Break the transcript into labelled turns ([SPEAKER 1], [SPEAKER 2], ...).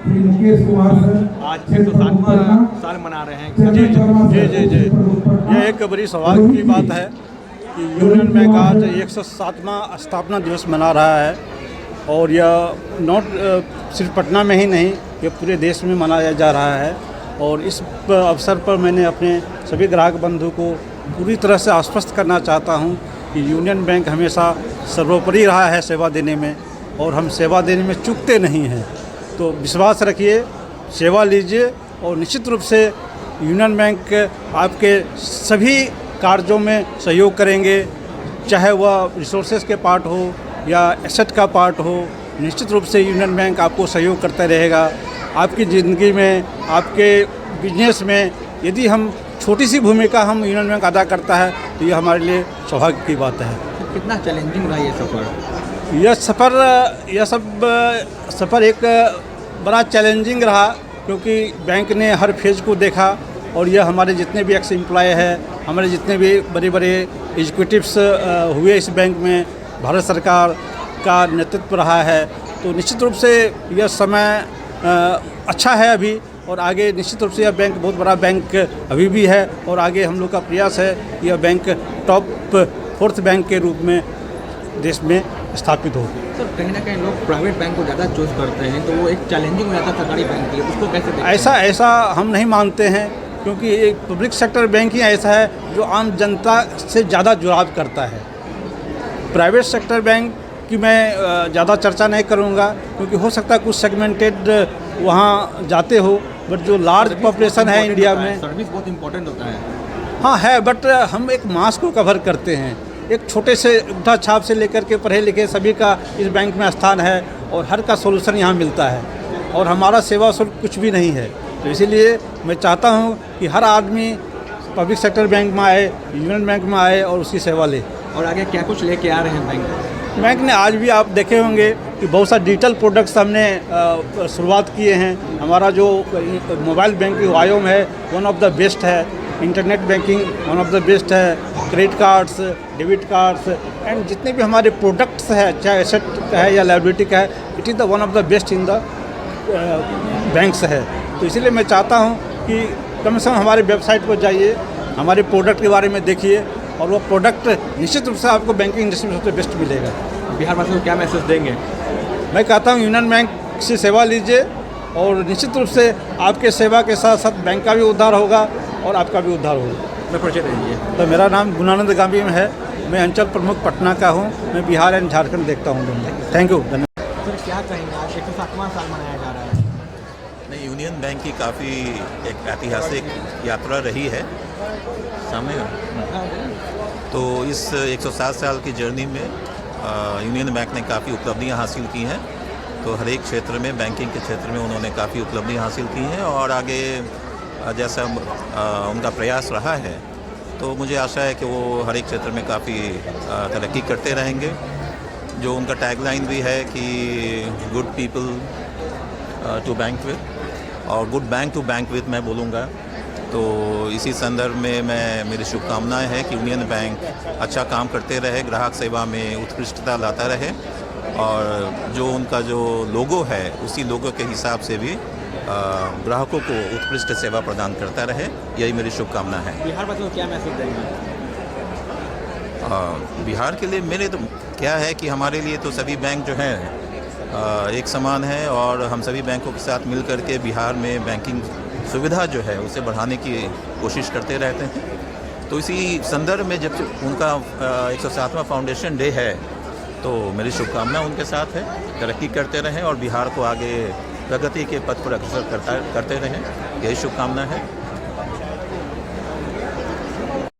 [SPEAKER 1] आज 107वां साल मना रहे हैं।
[SPEAKER 2] जी जी जी जी, ये एक बड़ी सौभाग्य की बात है कि यूनियन बैंक आज 107वां स्थापना दिवस मना रहा है और यह नॉट सिर्फ पटना में ही नहीं, ये पूरे देश में मनाया जा रहा है। और इस अवसर पर मैंने अपने सभी ग्राहक बंधु को पूरी तरह से आश्वस्त करना चाहता हूं कि यूनियन बैंक हमेशा सर्वोपरि रहा है सेवा देने में, और हम सेवा देने में चूकते नहीं हैं। तो विश्वास रखिए, सेवा लीजिए, और निश्चित रूप से यूनियन बैंक आपके सभी कार्यों में सहयोग करेंगे, चाहे वह रिसोर्सेज के पार्ट हो या एसेट का पार्ट हो। निश्चित रूप से यूनियन बैंक आपको सहयोग करता रहेगा। आपकी ज़िंदगी में, आपके बिजनेस में यदि हम छोटी सी भूमिका हम यूनियन बैंक अदा करता है तो ये हमारे लिए सौभाग्य की बात है।
[SPEAKER 1] तो कितना चैलेंजिंग रहा ये सफ़र?
[SPEAKER 2] यह सफ़र एक बड़ा चैलेंजिंग रहा, क्योंकि बैंक ने हर फेज़ को देखा, और यह हमारे जितने भी एक्स एम्प्लॉय हैं, हमारे जितने भी बड़े बड़े एग्जीक्यूटिव्स हुए इस बैंक में, भारत सरकार का नेतृत्व रहा है। तो निश्चित रूप से यह समय अच्छा है अभी, और आगे निश्चित रूप से यह बैंक बहुत बड़ा बैंक अभी भी है, और आगे हम लोग का प्रयास है यह बैंक टॉप 4th बैंक के रूप में देश में स्थापित हो।
[SPEAKER 1] सर, कहीं ना कहीं लोग प्राइवेट बैंक को ज़्यादा चूज़ करते हैं, तो वो एक चैलेंजिंग हो जाता है सरकारी बैंक के लिए, उसको कैसे देखते हैं?
[SPEAKER 2] ऐसा हम नहीं मानते हैं, क्योंकि एक पब्लिक सेक्टर बैंक ही ऐसा है जो आम जनता से ज़्यादा जुड़ाव करता है। प्राइवेट सेक्टर बैंक की मैं ज़्यादा चर्चा नहीं करूँगा, क्योंकि हो सकता है कुछ सेगमेंटेड वहाँ जाते हो, बट जो लार्ज पॉपुलेशन है इंडिया में,
[SPEAKER 1] सर्विस बहुत इंपॉर्टेंट होता है।
[SPEAKER 2] हाँ है, बट हम एक मास को कवर करते हैं। एक छोटे से उठा छाप से लेकर के पढ़े लिखे सभी का इस बैंक में स्थान है, और हर का सोल्यूशन यहाँ मिलता है, और हमारा सेवा शुल्क कुछ भी नहीं है। तो इसीलिए मैं चाहता हूँ कि हर आदमी पब्लिक सेक्टर बैंक में आए, यूनियन बैंक में आए और उसकी सेवा ले।
[SPEAKER 1] और आगे क्या कुछ लेके आ रहे हैं
[SPEAKER 2] बैंक ने? आज भी आप देखे होंगे कि बहुत सारे डिजिटल प्रोडक्ट्स हमने शुरुआत किए हैं। हमारा जो मोबाइल बैंकिंग वायोम है, वन ऑफ द बेस्ट है। Internet banking one of the best है। Credit cards, debit cards, and जितने भी हमारे प्रोडक्ट्स हैं, चाहे एसेट का है या लायबिलिटी का है, it is the one of the best in the banks है। तो इसीलिए मैं चाहता हूँ कि कम से कम हमारे वेबसाइट पर जाइए, हमारे प्रोडक्ट के बारे में देखिए, और वो प्रोडक्ट निश्चित रूप से आपको बैंकिंग इंडस्ट्री में सबसे बेस्ट मिलेगा।
[SPEAKER 1] बिहार वासियों को क्या मैसेज देंगे?
[SPEAKER 2] मैं कहता हूँ यूनियन बैंक से सेवा लीजिए, और निश्चित रूप से आपके सेवा के साथ साथ बैंक का भी उद्धार होगा और आपका भी उद्धार होगा।
[SPEAKER 1] मैं परिचय दीजिए।
[SPEAKER 2] तो मेरा नाम गुणानंद गांवी में है, मैं अंचल प्रमुख पटना का हूँ। मैं बिहार एंड झारखंड देखता हूँ। थैंक यू, धन्यवाद।
[SPEAKER 1] सर, क्या कहेंगे, आज 107वां साल मनाया जा रहा है?
[SPEAKER 3] नहीं, यूनियन बैंक की काफ़ी एक ऐतिहासिक यात्रा रही है सामने। तो इस 107 साल की जर्नी में यूनियन बैंक ने काफ़ी उपलब्धियां हासिल की हैं। तो हर एक क्षेत्र में, बैंकिंग के क्षेत्र में उन्होंने काफ़ी उपलब्धियां हासिल की हैं, और आगे जैसा उनका प्रयास रहा है, तो मुझे आशा है कि वो हर एक क्षेत्र में काफ़ी तरक्की करते रहेंगे। जो उनका टैगलाइन भी है कि good people to bank with, और good bank to bank with मैं बोलूँगा। तो इसी संदर्भ में मेरी शुभकामनाएं हैं कि यूनियन बैंक अच्छा काम करते रहे, ग्राहक सेवा में उत्कृष्टता लाता रहे, और जो उनका जो लोगो है उसी लोगो के हिसाब से भी ग्राहकों को उत्कृष्ट सेवा प्रदान करता रहे। यही मेरी शुभकामना है।
[SPEAKER 1] बिहार वासियों को क्या मैसेज देंगे?
[SPEAKER 3] बिहार के लिए मेरे तो क्या है कि हमारे लिए तो सभी बैंक जो हैं एक समान है, और हम सभी बैंकों के साथ मिल कर के बिहार में बैंकिंग सुविधा जो है उसे बढ़ाने की कोशिश करते रहते हैं। तो इसी संदर्भ में जब उनका 107वां फाउंडेशन डे है, तो मेरी शुभकामना उनके साथ है, तरक्की करते रहें और बिहार को आगे प्रगति के पथ पर अग्रसर करते रहें, यही शुभकामना है।